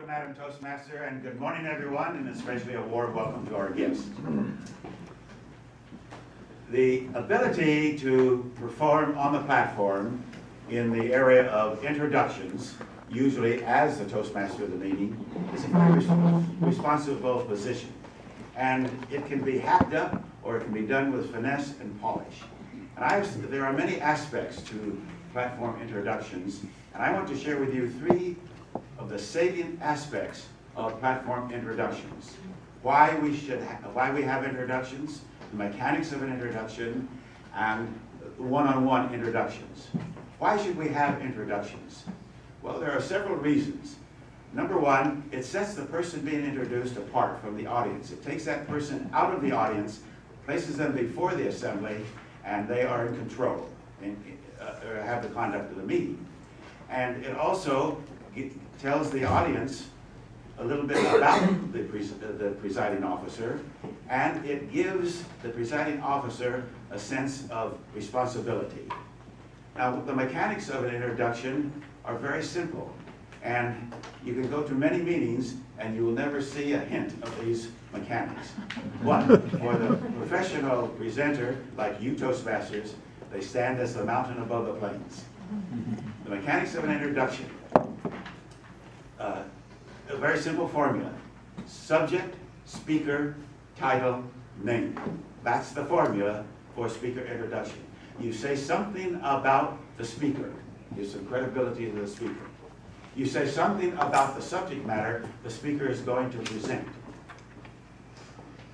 you, Madam Toastmaster, and good morning, everyone, and especially a warm welcome to our guests. The ability to perform on the platform in the area of introductions, usually as the Toastmaster of the meeting, is a very responsible position. And it can be hacked up, or it can be done with finesse and polish. And there are many aspects to platform introductions, and I want to share with you three of the salient aspects of platform introductions. Why we have introductions, the mechanics of an introduction, and one-on-one introductions. Why should we have introductions? Well, there are several reasons. Number one, it sets the person being introduced apart from the audience. It takes that person out of the audience, places them before the assembly, and they are in control and have the conduct of the meeting. And it also tells the audience a little bit about the presiding officer, and it gives the presiding officer a sense of responsibility. Now, the mechanics of an introduction are very simple, and you can go to many meetings and you will never see a hint of these mechanics. One, for the professional presenter, like you Toastmasters, they stand as the mountain above the plains. The mechanics of an introduction. A very simple formula. Subject, speaker, title, name. That's the formula for speaker introduction. You say something about the speaker. Give some credibility to the speaker. You say something about the subject matter the speaker is going to present.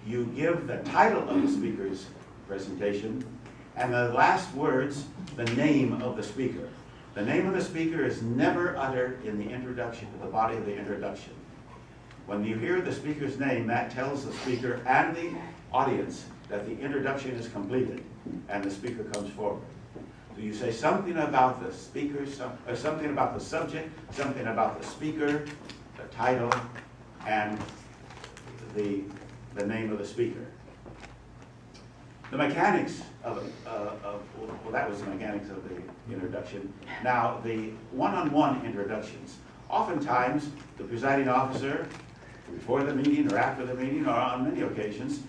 You give the title of the speaker's presentation, and the last words, the name of the speaker. The name of the speaker is never uttered in the introduction, the body of the introduction. When you hear the speaker's name, that tells the speaker and the audience that the introduction is completed and the speaker comes forward. So you say something about the speaker, or something about the subject, something about the speaker, the title, and the name of the speaker. The mechanics of well, that was the mechanics of the introduction. Now, the one-on-one introductions. Oftentimes, the presiding officer, before the meeting or after the meeting, or on many occasions,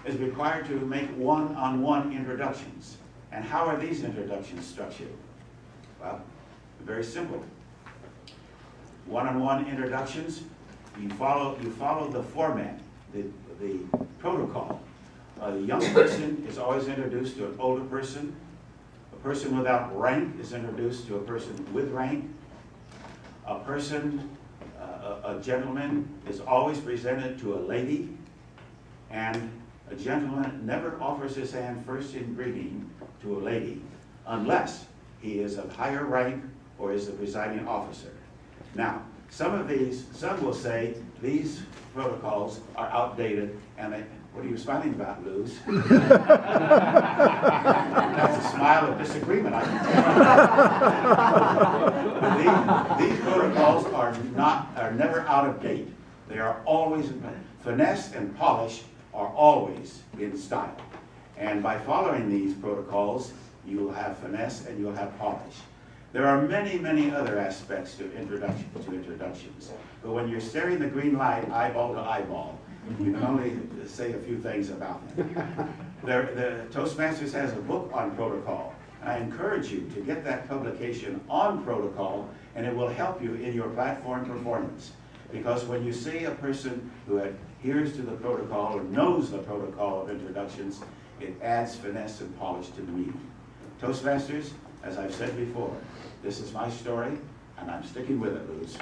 is required to make one-on-one introductions. And how are these introductions structured? Well, very simple. One-on-one introductions, you follow the format, the protocol. A young person is always introduced to an older person. A person without rank is introduced to a person with rank. A person, a gentleman, is always presented to a lady. And a gentleman never offers his hand first in greeting to a lady unless he is of higher rank or is the presiding officer. Now, some will say these protocols are outdated, and what are you smiling about, Luz? That's a smile of disagreement, I can tell. These protocols are never out of date. They are always finesse and polish are always in style. And by following these protocols, you'll have finesse and you'll have polish. There are many, many other aspects to introductions. But when you're staring the green light eyeball to eyeball, you can only say a few things about them. The Toastmasters has a book on protocol. I encourage you to get that publication on protocol, and it will help you in your platform performance. Because when you see a person who adheres to the protocol or knows the protocol of introductions, it adds finesse and polish to the meeting. Toastmasters, as I've said before, this is my story, and I'm sticking with it, Luz.